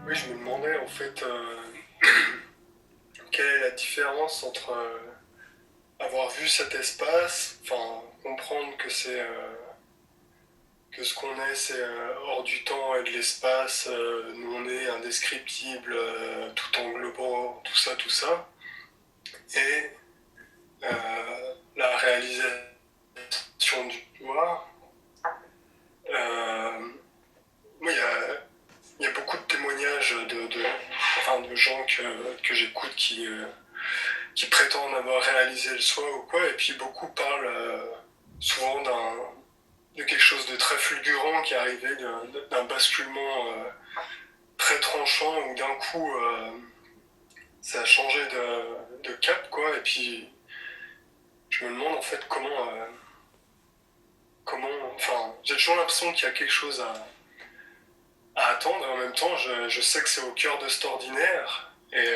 Oui, je me demandais en fait quelle est la différence entre avoir vu cet espace, enfin comprendre que c'est que ce qu'on est c'est hors du temps et de l'espace, nous on est indescriptible, tout englobant, tout ça, et la réalisation du pouvoir. Euh, oui, il y a beaucoup de témoignages enfin, de gens que j'écoute qui prétendent avoir réalisé le soi ou quoi, et puis beaucoup parlent souvent de quelque chose de très fulgurant qui est arrivé, d'un basculement très tranchant où d'un coup ça a changé de cap, quoi, et puis je me demande en fait enfin, j'ai toujours l'impression qu'il y a quelque chose à attendre, et en même temps je sais que c'est au cœur de cet ordinaire, et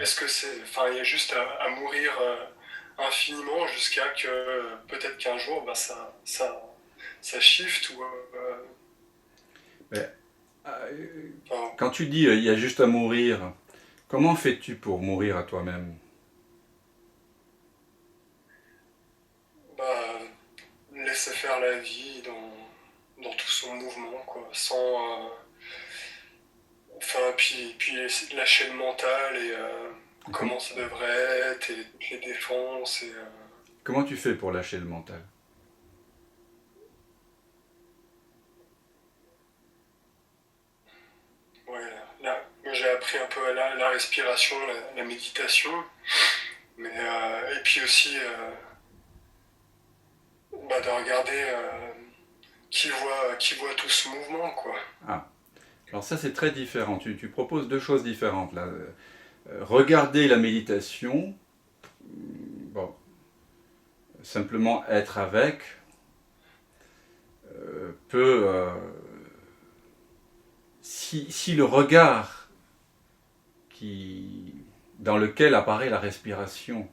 est-ce que enfin, il y a juste à mourir infiniment jusqu'à que peut-être qu'un jour ça shift ou Mais, enfin, quand tu dis il y a juste à mourir, comment fais-tu pour mourir à toi-même? bah, laisser faire la vie dans tout son mouvement, quoi, sans enfin, puis lâcher le mental et Com- comment ça devrait être et toutes les défenses et Comment tu fais pour lâcher le mental? ouais, là, moi j'ai appris un peu la respiration, la méditation, mais et puis aussi bah, de regarder qui voit tout ce mouvement, quoi. Ah, alors ça c'est très différent. Tu proposes deux choses différentes là. Regarder la méditation, bon, simplement être avec, peut, si le regard qui, dans lequel apparaît la respiration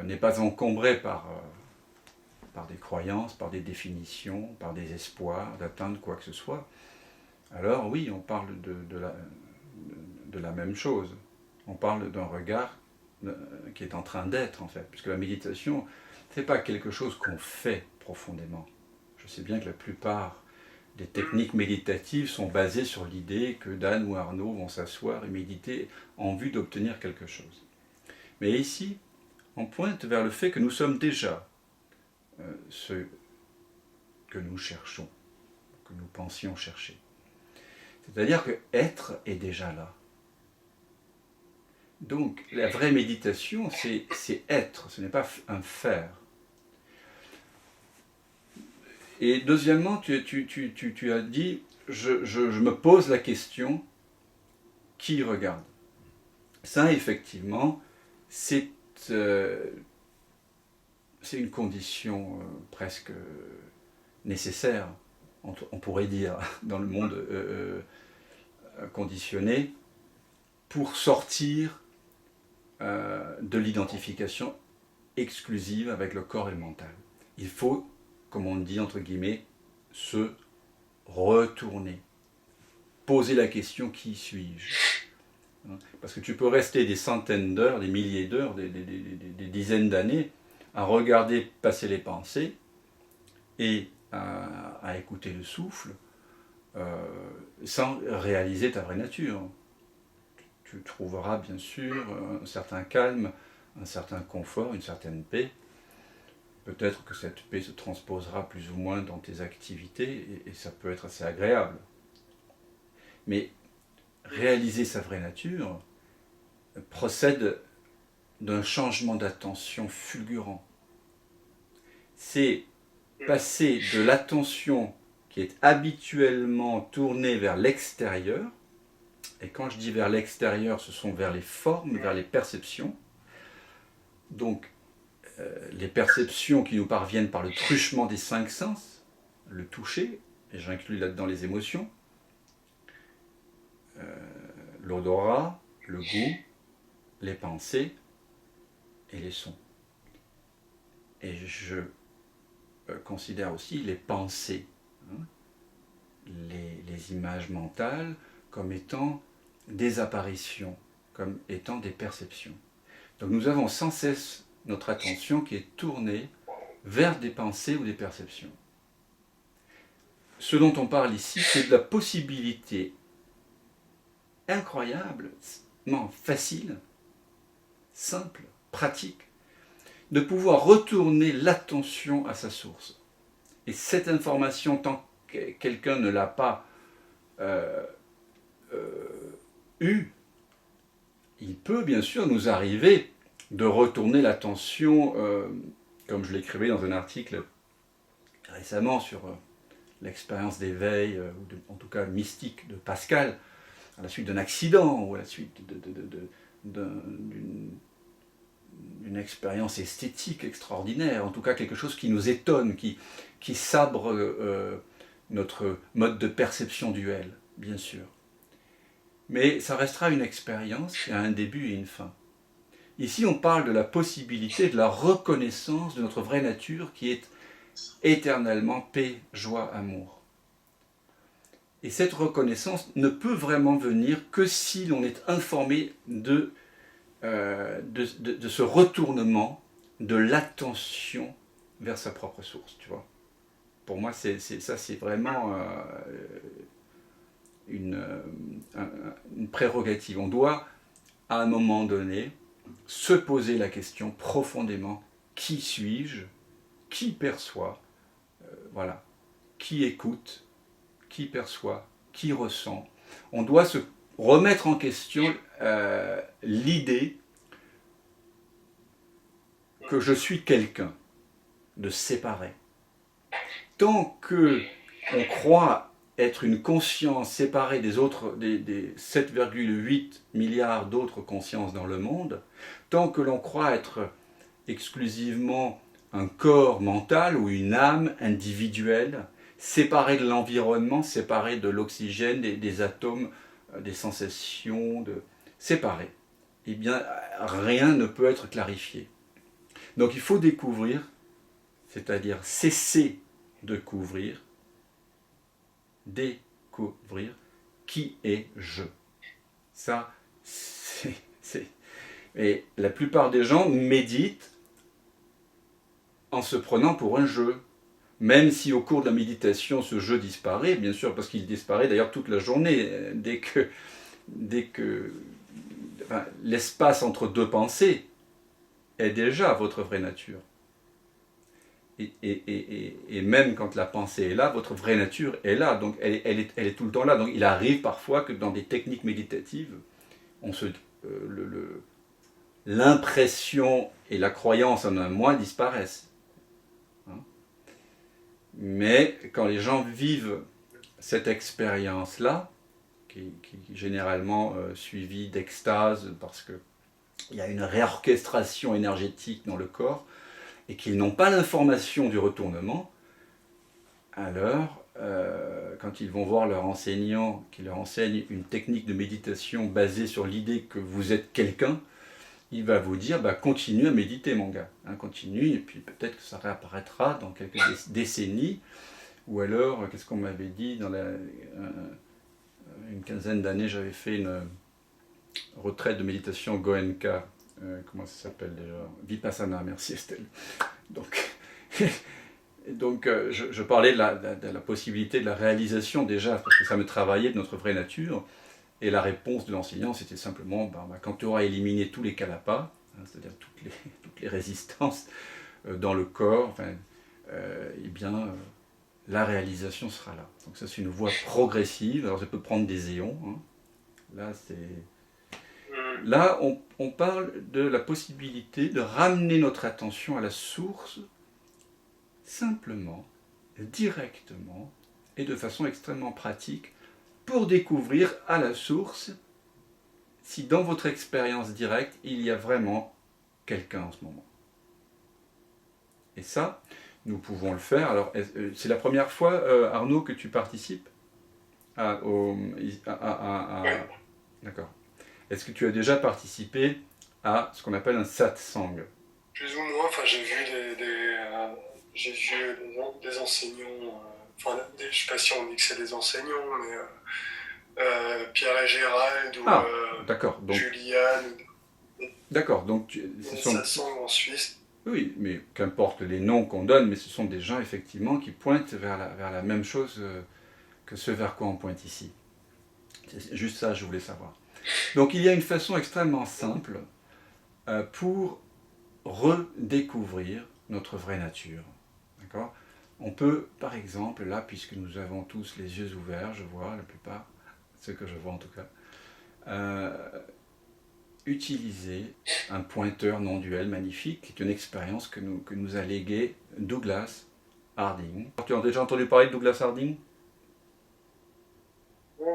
n'est pas encombré par des croyances, par des définitions, par des espoirs d'atteindre quoi que ce soit, alors oui, on parle de la même chose. On parle d'un regard qui est en train d'être en fait, puisque la méditation, c'est pas quelque chose qu'on fait profondément. Je sais bien que la plupart des techniques méditatives sont basées sur l'idée que Dan ou Arnaud vont s'asseoir et méditer en vue d'obtenir quelque chose. Mais ici, on pointe vers le fait que nous sommes déjà ce que nous cherchons, que nous pensions chercher. C'est-à-dire que être est déjà là. Donc la vraie méditation, c'est être, ce n'est pas un faire. Et deuxièmement, tu as dit, je me pose la question, qui regarde? Ça, effectivement, c'est euh, c'est une condition presque nécessaire, on pourrait dire, dans le monde conditionné, pour sortir de l'identification exclusive avec le corps et le mental. Il faut, comme on dit entre guillemets, se retourner, poser la question qui suis-je? Parce que tu peux rester des centaines d'heures, des milliers d'heures, des dizaines d'années à regarder passer les pensées et à écouter le souffle euh, sans réaliser ta vraie nature. Tu trouveras bien sûr un certain calme, un certain confort, une certaine paix. Peut-être que cette paix se transposera plus ou moins dans tes activités et ça peut être assez agréable. Mais réaliser sa vraie nature procède d'un changement d'attention fulgurant. C'est passer de l'attention qui est habituellement tournée vers l'extérieur, et quand je dis vers l'extérieur, ce sont vers les formes, vers les perceptions, donc les perceptions qui nous parviennent par le truchement des cinq sens, le toucher, et j'inclus là-dedans les émotions, l'odorat, le goût, les pensées et les sons. Et je considère aussi les pensées, hein, les images mentales comme étant des apparitions, comme étant des perceptions. Donc nous avons sans cesse notre attention qui est tournée vers des pensées ou des perceptions. Ce dont on parle ici, c'est de la possibilité incroyablement facile, simple, pratique, de pouvoir retourner l'attention à sa source. Et cette information, tant que quelqu'un ne l'a pas eue, il peut bien sûr nous arriver de retourner l'attention, comme je l'écrivais dans un article récemment sur l'expérience d'éveil, ou en tout cas mystique de Pascal, à la suite d'un accident ou à la suite d'une expérience esthétique extraordinaire, en tout cas quelque chose qui nous étonne, qui sabre notre mode de perception duel, bien sûr. Mais ça restera une expérience qui a un début et une fin. Ici, on parle de la possibilité de la reconnaissance de notre vraie nature qui est éternellement paix, joie, amour. Et cette reconnaissance ne peut vraiment venir que si l'on est informé de ce retournement de l'attention vers sa propre source, tu vois. Pour moi, c'est vraiment une prérogative. On doit, à un moment donné, se poser la question profondément, qui suis-je? Qui perçoit? Voilà. Qui écoute? Qui perçoit? Qui ressent? On doit se remettre en question l'idée que je suis quelqu'un de séparé. Tant que on croit être une conscience séparée des 7,8 milliards d'autres consciences dans le monde, tant que l'on croit être exclusivement un corps mental ou une âme individuelle, séparé de l'environnement, séparé de l'oxygène, des atomes, des sensations, séparé, eh bien rien ne peut être clarifié. Donc il faut découvrir, c'est-à-dire cesser de découvrir qui est je. Ça, c'est... Et la plupart des gens méditent en se prenant pour un jeu. Même si au cours de la méditation, ce jeu disparaît, bien sûr, parce qu'il disparaît d'ailleurs toute la journée, dès que l'espace entre deux pensées est déjà votre vraie nature. Et même quand la pensée est là, votre vraie nature est là, donc elle est tout le temps là. Donc il arrive parfois que dans des techniques méditatives, l'impression et la croyance en un moi disparaissent. Mais quand les gens vivent cette expérience-là, qui est généralement suivie d'extase parce qu'il y a une réorchestration énergétique dans le corps, et qu'ils n'ont pas l'information du retournement, alors quand ils vont voir leur enseignant qui leur enseigne une technique de méditation basée sur l'idée que vous êtes quelqu'un, il va vous dire continue à méditer mon gars, continue, et puis peut-être que ça réapparaîtra dans quelques décennies, ou alors, qu'est-ce qu'on m'avait dit, dans une quinzaine d'années, j'avais fait une retraite de méditation Goenka, comment ça s'appelle déjà? Vipassana, merci Estelle. Donc je parlais de la possibilité de la réalisation déjà, parce que ça me travaillait de notre vraie nature, et la réponse de l'enseignant c'était simplement, quand tu auras éliminé tous les kalapas, c'est-à-dire toutes les résistances dans le corps, eh bien la réalisation sera là. Donc ça c'est une voie progressive, alors ça peut prendre des éons, Là, on parle de la possibilité de ramener notre attention à la source simplement, directement et de façon extrêmement pratique pour découvrir à la source si dans votre expérience directe, il y a vraiment quelqu'un en ce moment. Et ça, nous pouvons le faire. Alors, c'est la première fois, Arnaud, que tu participes D'accord. Est-ce que tu as déjà participé à ce qu'on appelle un satsang? Plus ou moins, j'ai vu des enseignants, je ne sais pas si on dit que c'est des enseignants, mais Pierre et Gérald ou Ah, d'accord. Donc, Juliane, d'accord. Donc, ce ou sont... Satsang en Suisse. Oui, mais qu'importe les noms qu'on donne, mais ce sont des gens effectivement qui pointent vers la même chose que ce vers quoi on pointe ici. C'est juste ça que je voulais savoir. Donc il y a une façon extrêmement simple pour redécouvrir notre vraie nature. D'accord ? On peut, par exemple, là, puisque nous avons tous les yeux ouverts, je vois la plupart, ce que je vois en tout cas, euh, utiliser un pointeur non duel magnifique, qui est une expérience que nous a légué Douglas Harding. Tu as déjà entendu parler de Douglas Harding ? Ouais,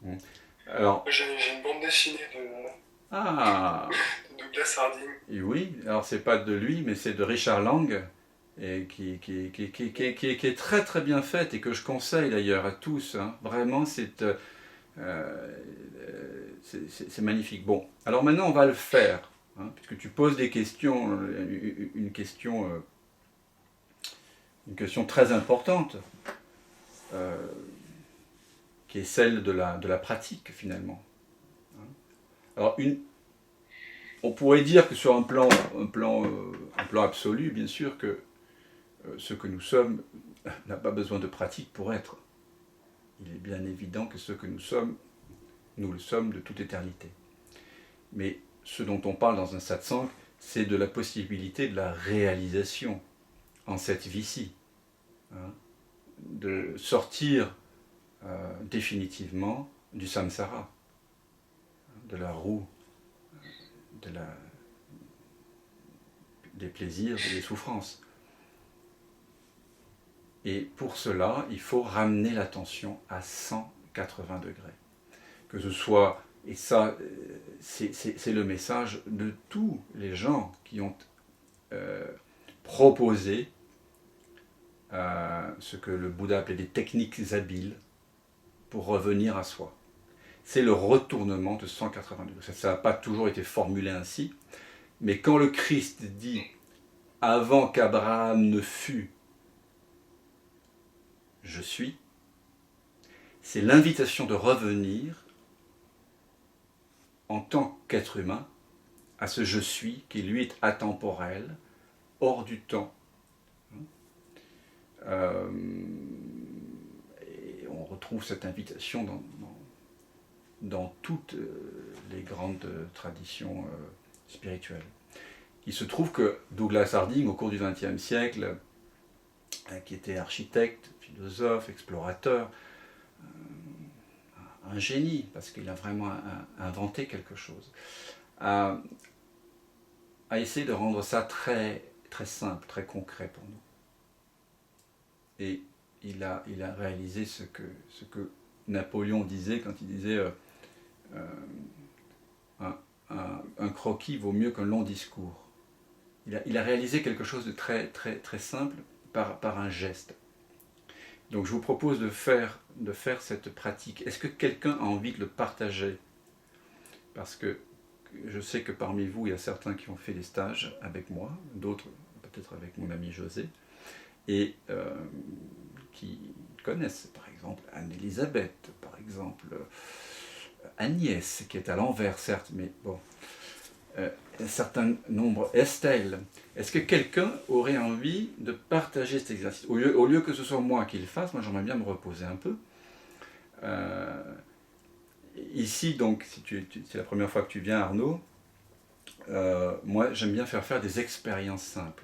ouais. Alors, J'ai une bande dessinée ah, de Douglas Harding. et oui, alors c'est pas de lui, mais c'est de Richard Lang, et qui est très très bien faite et que je conseille d'ailleurs à tous. Hein. Vraiment, c'est magnifique. Bon, alors maintenant on va le faire, hein, puisque tu poses des questions, une question très importante, euh, qui est celle de la pratique finalement. Alors on pourrait dire que sur un plan absolu, bien sûr, que ce que nous sommes n'a pas besoin de pratique pour être. Il est bien évident que ce que nous sommes, nous le sommes de toute éternité. Mais ce dont on parle dans un satsang, c'est de la possibilité de la réalisation en cette vie-ci, hein, de sortir définitivement du samsara, de la roue, de des plaisirs et des souffrances. Et pour cela, il faut ramener l'attention à 180 degrés. Que ce soit, et ça, c'est le message de tous les gens qui ont proposé ce que le Bouddha appelait des techniques habiles pour revenir à soi. C'est le retournement de 180 degrés. Ça n'a pas toujours été formulé ainsi, mais quand le Christ dit « avant qu'Abraham ne fût, je suis », c'est l'invitation de revenir en tant qu'être humain à ce je suis qui lui est atemporel, hors du temps. Et on retrouve cette invitation dans toutes les grandes traditions spirituelles. Il se trouve que Douglas Harding, au cours du XXe siècle, qui était architecte, philosophe, explorateur, un génie, parce qu'il a vraiment inventé quelque chose, a essayé de rendre ça très, très simple, très concret pour nous. Et il a réalisé ce que Napoléon disait quand il disait un croquis vaut mieux qu'un long discours. Il a réalisé quelque chose de très, très, très simple par un geste. Donc je vous propose de faire cette pratique. Est-ce que quelqu'un a envie de le partager ? Parce que je sais que parmi vous, il y a certains qui ont fait des stages avec moi, d'autres peut-être avec mon ami José, et qui connaissent par exemple Anne-Elisabeth, par exemple Agnès, qui est à l'envers certes, mais bon, un certain nombre, Estelle. Est-ce que quelqu'un aurait envie de partager cet exercice au lieu que ce soit moi qui le fasse, moi j'aimerais bien me reposer un peu. Ici, donc, si c'est la première fois que tu viens, Arnaud, moi j'aime bien faire des expériences simples,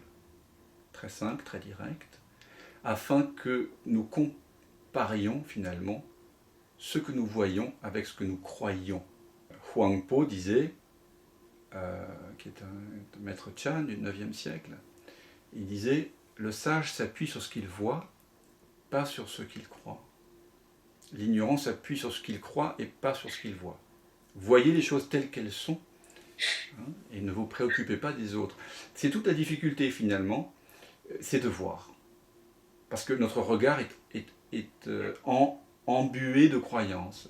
très directes, afin que nous comparions finalement ce que nous voyons avec ce que nous croyons. Huang Po disait, qui est un maître Chan du 9e siècle, il disait « Le sage s'appuie sur ce qu'il voit, pas sur ce qu'il croit. L'ignorant s'appuie sur ce qu'il croit et pas sur ce qu'il voit. Voyez les choses telles qu'elles sont, hein, et ne vous préoccupez pas des autres. » C'est toute la difficulté finalement, c'est de voir. Parce que notre regard est embué de croyances.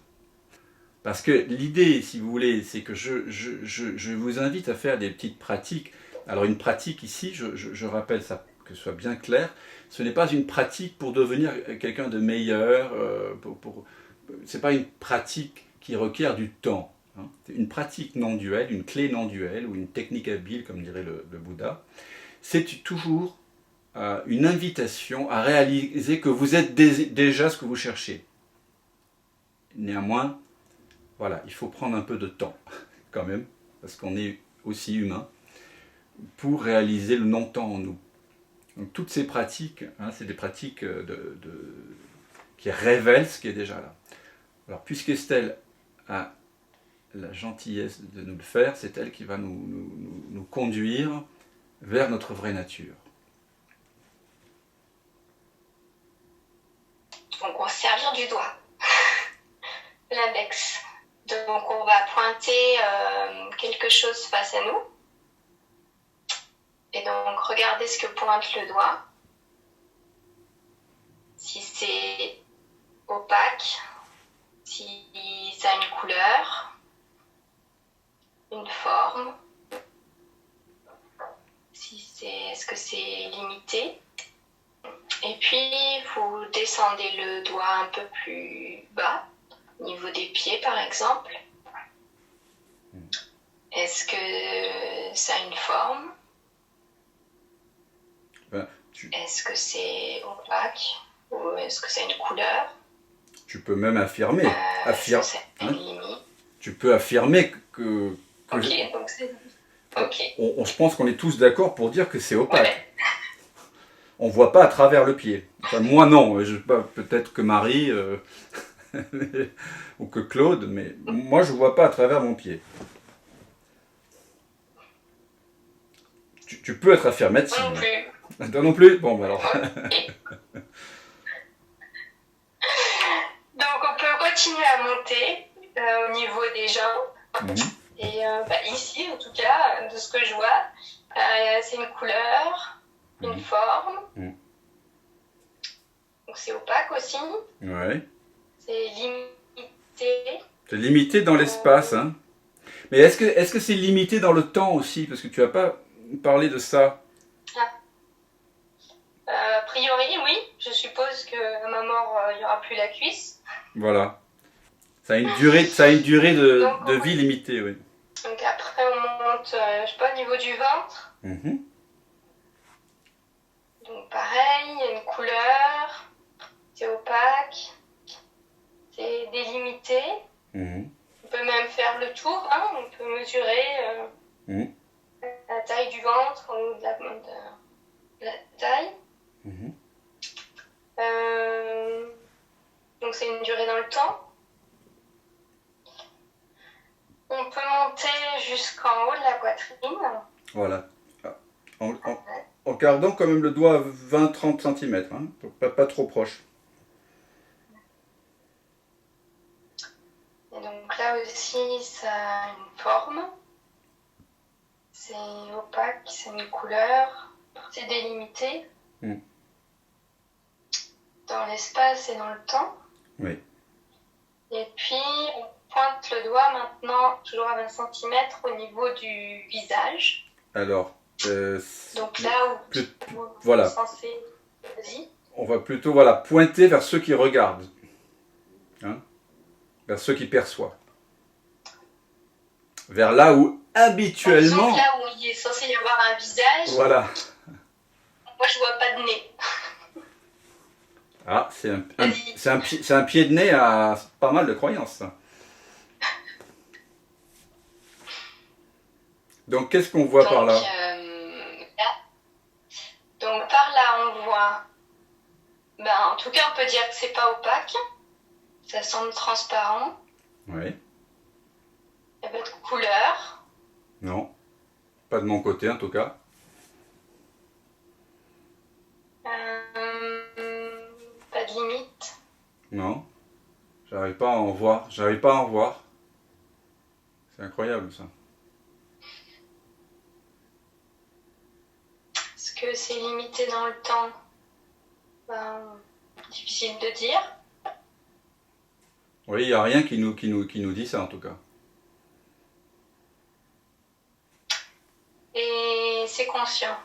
Parce que l'idée, si vous voulez, c'est que je vous invite à faire des petites pratiques. Alors une pratique ici, je rappelle ça, que ce soit bien clair, ce n'est pas une pratique pour devenir quelqu'un de meilleur, c'est pas une pratique qui requiert du temps. Hein. C'est une pratique non duelle, une clé non duelle ou une technique habile, comme dirait le Bouddha. C'est toujours une invitation à réaliser que vous êtes déjà ce que vous cherchez. Néanmoins, voilà, il faut prendre un peu de temps quand même, parce qu'on est aussi humain, pour réaliser le non-temps en nous. Donc toutes ces pratiques, hein, c'est des pratiques qui révèlent ce qui est déjà là. Alors puisqu'Estelle a la gentillesse de nous le faire, c'est elle qui va nous conduire vers notre vraie nature. Donc on va servir du doigt, l'index. Donc on va pointer quelque chose face à nous. Et donc regardez ce que pointe le doigt. Si c'est opaque, si ça a une couleur, une forme, est-ce que c'est limité. Et puis vous descendez le doigt un peu plus bas, au niveau des pieds par exemple. Est-ce que ça a une forme? Est-ce que c'est opaque? Ou est-ce que ça a une couleur? Tu peux même affirmer. Est-ce que ça a une limite? Tu peux affirmer que ok, donc c'est... Ok. Je pense qu'on est tous d'accord pour dire que c'est opaque. Ouais. On ne voit pas à travers le pied. Enfin, moi non, peut-être que Marie ou que Claude, mais moi je ne vois pas à travers mon pied. Tu peux être affirmative. Moi non plus. Toi non plus? Bon, alors. Donc on peut continuer à monter au niveau des jambes. Et ici, en tout cas, de ce que je vois, c'est une couleur, une forme. Donc c'est opaque aussi. Ouais. C'est limité. C'est limité dans l'espace, hein. Mais est-ce que c'est limité dans le temps aussi? Parce que tu n'as pas parlé de ça. A priori, oui. Je suppose qu'à ma mort, il n'y aura plus la cuisse. Voilà. Ça a une durée de vie limitée, oui. Donc après, on monte, je sais pas, au niveau du ventre. Donc pareil, il y a une couleur, c'est opaque, c'est délimité. On peut même faire le tour, hein, on peut mesurer la taille du ventre ou de la taille. Donc c'est une durée dans le temps. On peut monter jusqu'en haut de la poitrine. Voilà. En gardant quand même le doigt à 20-30 cm, hein, pas trop proche. Et donc là aussi, ça a une forme. C'est opaque, c'est une couleur. C'est délimité. Dans l'espace et dans le temps. Oui. Et puis, on pointe le doigt maintenant, toujours à 20 cm, au niveau du visage. Alors, donc là où voilà. censé... Vas-y. On va plutôt pointer vers ceux qui regardent, hein, vers ceux qui perçoivent. Vers là où habituellement... Là où il est censé y avoir un visage, voilà. Moi je vois pas de nez. Ah, c'est un pied de nez à pas mal de croyances, ça. Donc, qu'est-ce qu'on voit par là? Donc, par là, on voit... en tout cas, on peut dire que c'est pas opaque. Ça semble transparent. Oui. Il n'y a pas de couleur. Non. Pas de mon côté, en tout cas. Pas de limite. Non. J'arrive pas à en voir. C'est incroyable, ça. Est-ce que c'est limité dans le temps? Difficile de dire. Oui, il n'y a rien qui nous dit ça, en tout cas. Et c'est conscient.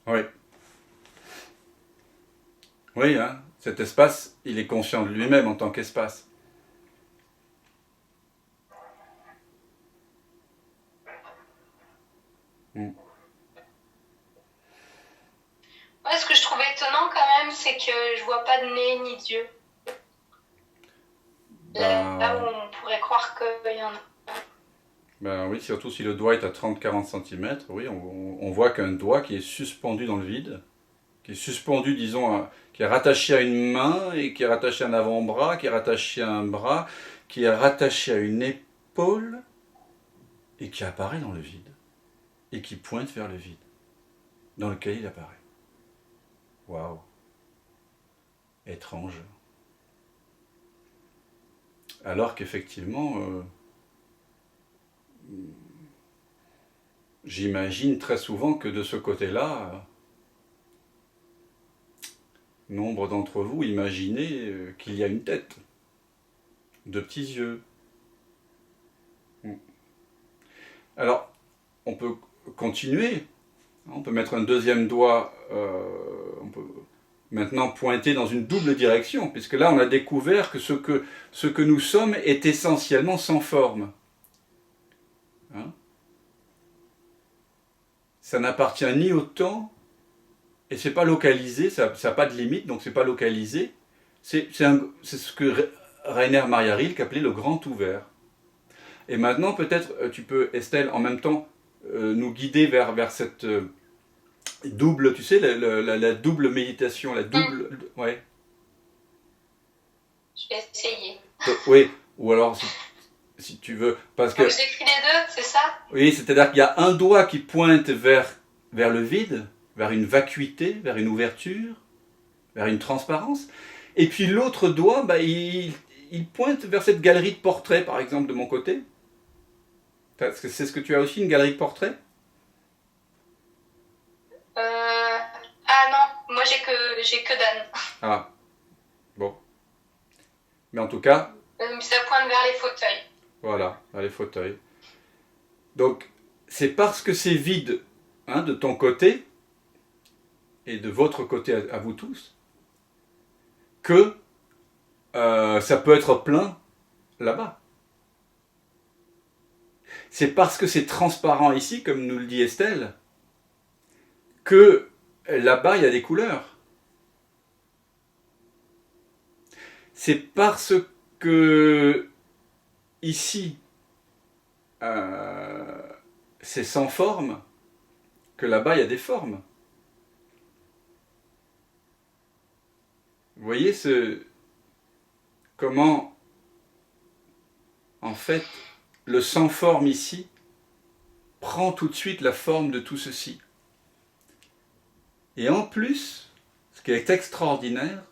Oui. Oui, hein, cet espace, il est conscient de lui-même en tant qu'espace. Mm. Ouais, ce que je trouve étonnant quand même, c'est que je vois pas de nez ni d'yeux. Là où on pourrait croire qu'il y en a. Ben oui, surtout si le doigt est à 30-40 cm, oui, on voit qu'un doigt qui est suspendu dans le vide, qui est suspendu, disons, qui est rattaché à une main, et qui est rattaché à un avant-bras, qui est rattaché à un bras, qui est rattaché à une épaule, et qui apparaît dans le vide, et qui pointe vers le vide, dans lequel il apparaît. Waouh! Étrange. Alors qu'effectivement, j'imagine très souvent que de ce côté-là, nombre d'entre vous imaginez qu'il y a une tête, de petits yeux. Alors, on peut continuer, on peut mettre un deuxième doigt, on peut maintenant pointer dans une double direction, puisque là on a découvert que ce que nous sommes est essentiellement sans forme. Hein? Ça n'appartient ni au temps, et c'est pas localisé, ça n'a pas de limite, donc c'est pas localisé. C'est ce que Rainer Maria Rilke appelait le grand ouvert. Et maintenant, peut-être, tu peux, Estelle, en même temps, nous guider vers cette double, tu sais, la double méditation, la double... Ouais. Je vais essayer. Oui, ou alors, si tu veux, parce que... Donc j'écris les deux, c'est ça? Oui, c'est-à-dire qu'il y a un doigt qui pointe vers le vide, vers une vacuité, vers une ouverture, vers une transparence, et puis l'autre doigt, bah, il pointe vers cette galerie de portraits, par exemple, de mon côté. Parce que c'est ce que tu as aussi, une galerie de portraits? Ah non, moi j'ai que Dan. Ah, bon. Mais en tout cas... ça pointe vers les fauteuils. Voilà, vers les fauteuils. Donc, c'est parce que c'est vide, hein, de ton côté, et de votre côté à vous tous, que ça peut être plein là-bas. C'est parce que c'est transparent ici, comme nous le dit Estelle, que là-bas, il y a des couleurs. C'est parce que ici, c'est sans forme, que là-bas, il y a des formes. Vous voyez comment, en fait, le sans forme ici prend tout de suite la forme de tout ceci. Et en plus, ce qui est extraordinaire,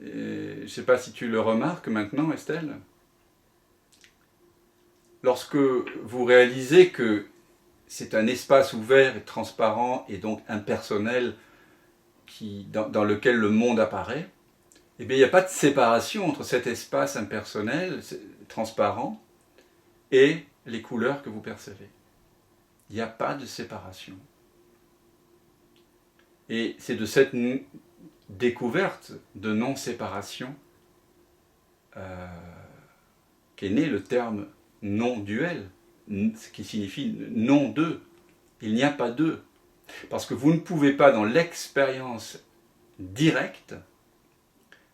et je ne sais pas si tu le remarques maintenant, Estelle, lorsque vous réalisez que c'est un espace ouvert et transparent et donc impersonnel dans lequel le monde apparaît, eh bien, il n'y a pas de séparation entre cet espace impersonnel, transparent, et les couleurs que vous percevez. Il n'y a pas de séparation. Et c'est de cette découverte de non-séparation qu'est né le terme non-duel, ce qui signifie non-deux. Il n'y a pas deux. Parce que vous ne pouvez pas, dans l'expérience directe,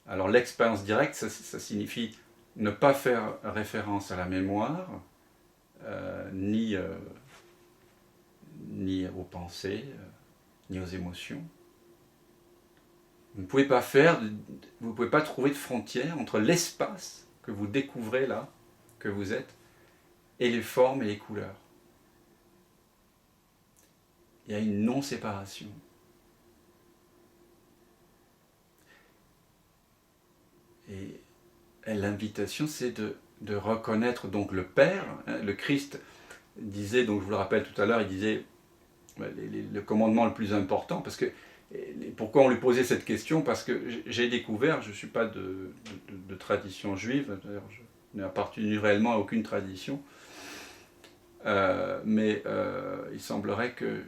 alors l'expérience directe, ça signifie ne pas faire référence à la mémoire, ni aux pensées, ni aux émotions. Vous ne pouvez pas trouver de frontière entre l'espace que vous découvrez là, que vous êtes, et les formes et les couleurs. Il y a une non-séparation. Et l'invitation, c'est de reconnaître donc le Père. Le Christ disait, donc je vous le rappelle tout à l'heure, il disait le commandement le plus important, parce que pourquoi on lui posait cette question? Parce que j'ai découvert, je ne suis pas de tradition juive, d'ailleurs je n'ai appartenu réellement à aucune tradition, mais il semblerait que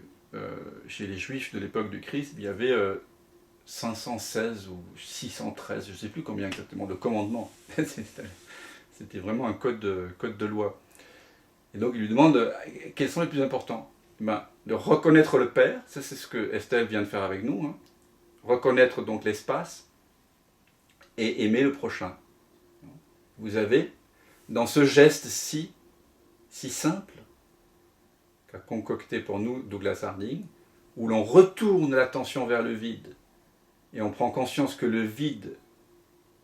chez les Juifs de l'époque du Christ, il y avait 516 ou 613, je ne sais plus combien exactement, de commandements. C'était vraiment un code de loi. Et donc il lui demande quels sont les plus importants. de reconnaître le Père, ça c'est ce que Estelle vient de faire avec nous, hein. Reconnaître donc l'espace et aimer le prochain. Vous avez, dans ce geste si simple qu'a concocté pour nous Douglas Harding, où l'on retourne l'attention vers le vide et on prend conscience que le vide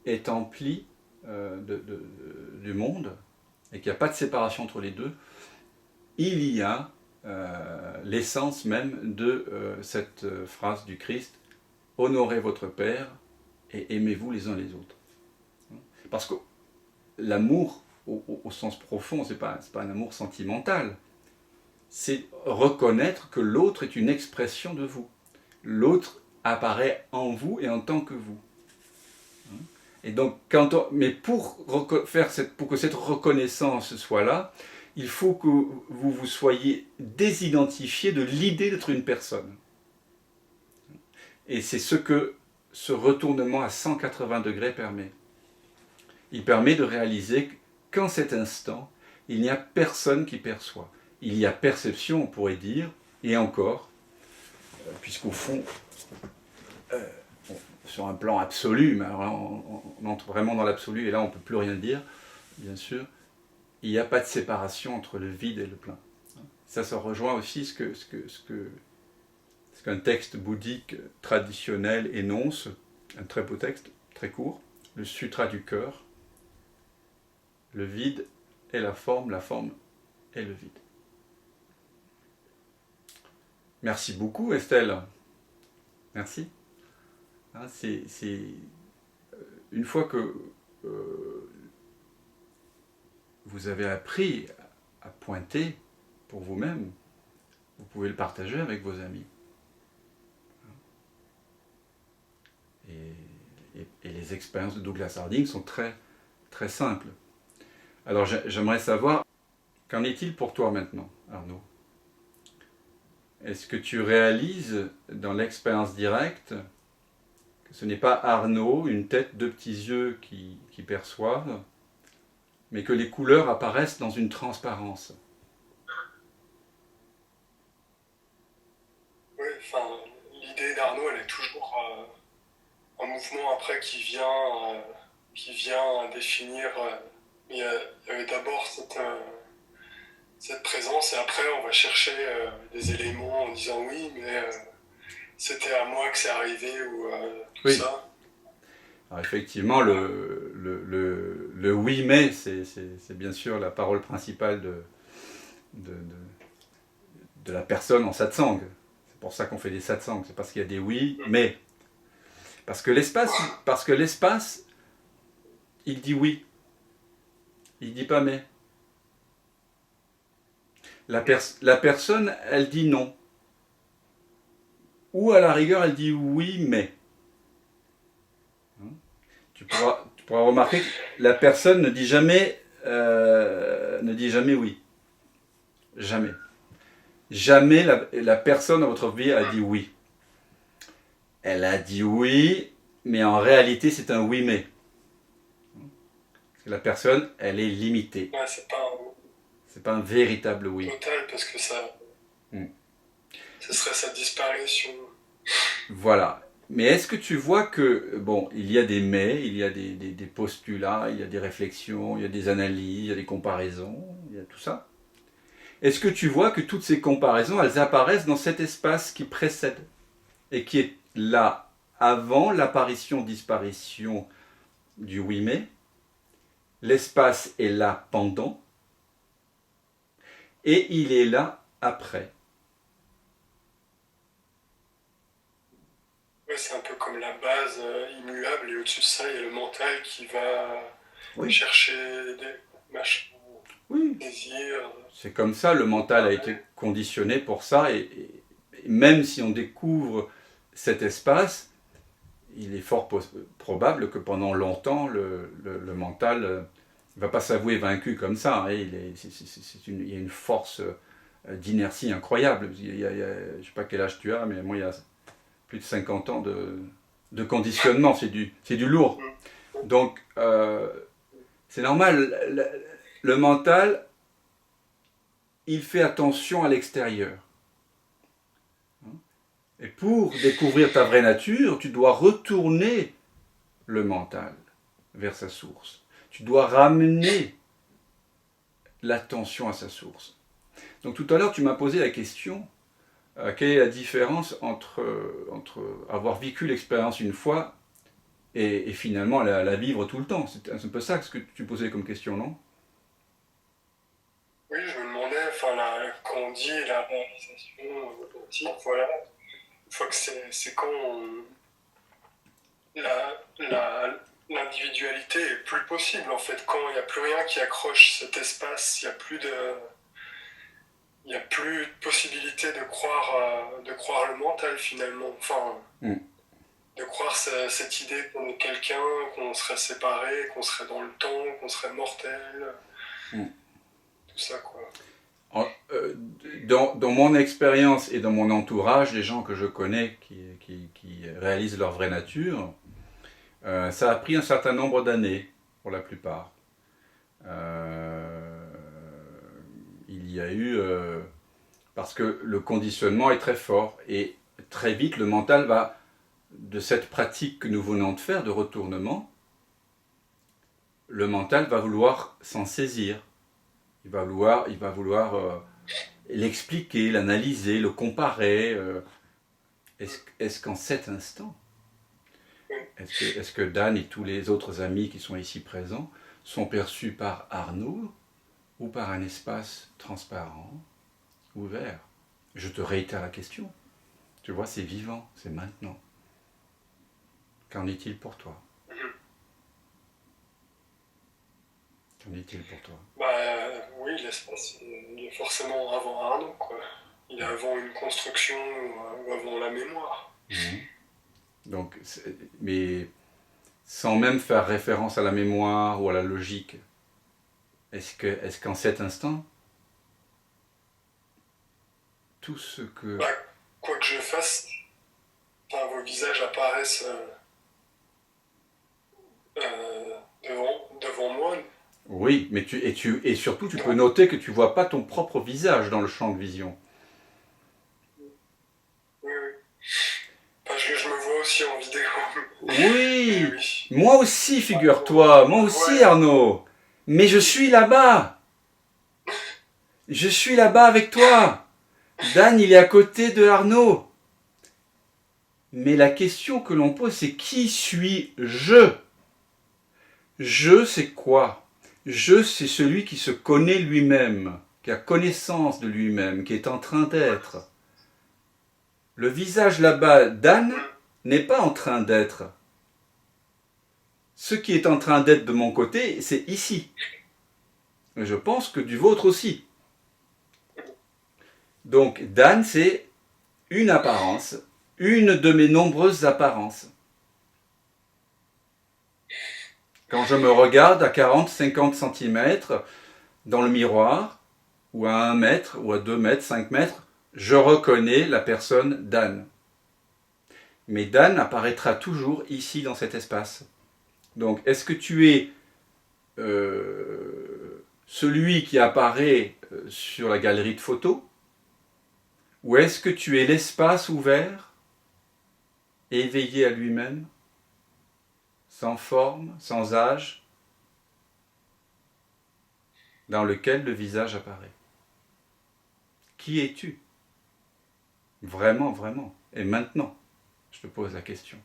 est empli du monde et qu'il n'y a pas de séparation entre les deux, il y a l'essence même de cette phrase du Christ: honorez votre Père et aimez-vous les uns les autres. Parce que l'amour, au sens profond, c'est pas un amour sentimental. C'est reconnaître que l'autre est une expression de vous. L'autre apparaît en vous et en tant que vous. Et donc, mais pour que cette reconnaissance soit là, il faut que vous soyez désidentifié de l'idée d'être une personne. Et c'est ce que ce retournement à 180 degrés permet. Il permet de réaliser qu'en cet instant, il n'y a personne qui perçoit. Il y a perception, on pourrait dire, et encore, puisqu'au fond, sur un plan absolu, mais alors là, on entre vraiment dans l'absolu, et là on ne peut plus rien dire, bien sûr, il n'y a pas de séparation entre le vide et le plein. Ça rejoint aussi ce qu'un texte bouddhique traditionnel énonce, un très beau texte, très court, le Sutra du cœur. Le vide est la forme est le vide. Merci beaucoup Estelle. Merci. C'est une fois que vous avez appris à pointer pour vous-même, vous pouvez le partager avec vos amis. Et les expériences de Douglas Harding sont très, très simples. Alors j'aimerais savoir, qu'en est-il pour toi maintenant, Arnaud? Est-ce que tu réalises dans l'expérience directe que ce n'est pas Arnaud, une tête, deux petits yeux qui perçoivent, mais que les couleurs apparaissent dans une transparence? Oui, enfin, l'idée d'Arnaud, elle est toujours un mouvement après qui vient définir. Il y avait d'abord cette présence, et après on va chercher des éléments en disant oui, mais c'était à moi que c'est arrivé, ou tout oui. ça. Alors effectivement, le oui mais, c'est bien sûr la parole principale de la personne en satsang. C'est pour ça qu'on fait des satsangs, c'est parce qu'il y a des oui mais. Parce que l'espace, il dit oui. Il ne dit pas mais. La personne, elle dit non. Ou à la rigueur, elle dit oui, mais. Tu pourras remarquer que la personne ne dit jamais oui. Jamais. Jamais la personne dans votre vie a dit oui. Elle a dit oui, mais en réalité, c'est un oui, mais. Parce que la personne, elle est limitée. Ouais, c'est pas un véritable oui. Total, parce que ça serait sa disparition. Voilà. Mais est-ce que tu vois que, bon, il y a des mais, il y a des postulats, il y a des réflexions, il y a des analyses, il y a des comparaisons, il y a tout ça. Est-ce que tu vois que toutes ces comparaisons, elles apparaissent dans cet espace qui précède et qui est là avant l'apparition-disparition du oui mais? L'espace est là pendant et il est là après. Ouais, c'est un peu comme la base immuable, et au-dessus de ça, il y a le mental qui va chercher des machins, désirs. C'est comme ça, le mental a été conditionné pour ça, et même si on découvre cet espace, il est fort probable que pendant longtemps, le mental ne va pas s'avouer vaincu comme ça. Hein, il y a une force d'inertie incroyable. Je ne sais pas quel âge tu as, mais moi, il y a plus de 50 ans de conditionnement. C'est du lourd. Donc, c'est normal. Le mental, il fait attention à l'extérieur. Et pour découvrir ta vraie nature, tu dois retourner le mental vers sa source. Tu dois ramener l'attention à sa source. Donc tout à l'heure, tu m'as posé la question, quelle est la différence entre avoir vécu l'expérience une fois et finalement la vivre tout le temps? C'est un peu ça ce que tu posais comme question, non? Oui, je me demandais, quand on dit la réalisation authentique, voilà, une fois que c'est quand l'individualité est plus possible, en fait, quand il n'y a plus rien qui accroche cet espace, il n'y a plus de possibilité de croire le mental, finalement. De croire cette idée qu'on est quelqu'un, qu'on serait séparé, qu'on serait dans le temps, qu'on serait mortel. Tout ça, quoi. Dans mon expérience et dans mon entourage, les gens que je connais qui réalisent leur vraie nature, ça a pris un certain nombre d'années, pour la plupart. Il y a eu... parce que le conditionnement est très fort, et très vite, le mental va, de cette pratique que nous venons de faire, de retournement, le mental va vouloir s'en saisir. Il va vouloir l'expliquer, l'analyser, le comparer. Est-ce qu'en cet instant, est-ce que Dan et tous les autres amis qui sont ici présents sont perçus par Arnaud ou par un espace transparent, ouvert? Je te réitère la question. Tu vois, c'est vivant, c'est maintenant. Qu'en est-il pour toi? Qu'en est-il pour toi? Oui, l'espace, il est forcément avant Arnaud, quoi. Il est avant une construction ou avant la mémoire. Donc, mais sans même faire référence à la mémoire ou à la logique, est-ce qu'en cet instant, tout ce que... Quoi que je fasse, vos visages apparaissent devant moi. Oui, mais et surtout, tu peux noter que tu ne vois pas ton propre visage dans le champ de vision. Oui. Parce que je me vois aussi en vidéo. Oui, moi aussi, figure-toi, moi aussi, Arnaud. Mais je suis là-bas. Je suis là-bas avec toi. Dan, il est à côté de Arnaud. Mais la question que l'on pose, c'est qui suis-je? Je, c'est quoi? Je, c'est celui qui se connaît lui-même, qui a connaissance de lui-même, qui est en train d'être. Le visage là-bas, Dan, n'est pas en train d'être. Ce qui est en train d'être de mon côté, c'est ici. Et je pense que du vôtre aussi. Donc, Dan, c'est une apparence, une de mes nombreuses apparences. Quand je me regarde à 40-50 cm dans le miroir, ou à 1 mètre, ou à 2 mètres, 5 mètres, je reconnais la personne Dan. Mais Dan apparaîtra toujours ici dans cet espace. Donc, est-ce que tu es celui qui apparaît sur la galerie de photos? Ou est-ce que tu es l'espace ouvert, éveillé à lui-même, sans forme, sans âge, dans lequel le visage apparaît? Qui es-tu? Vraiment, vraiment. Et maintenant, je te pose la question.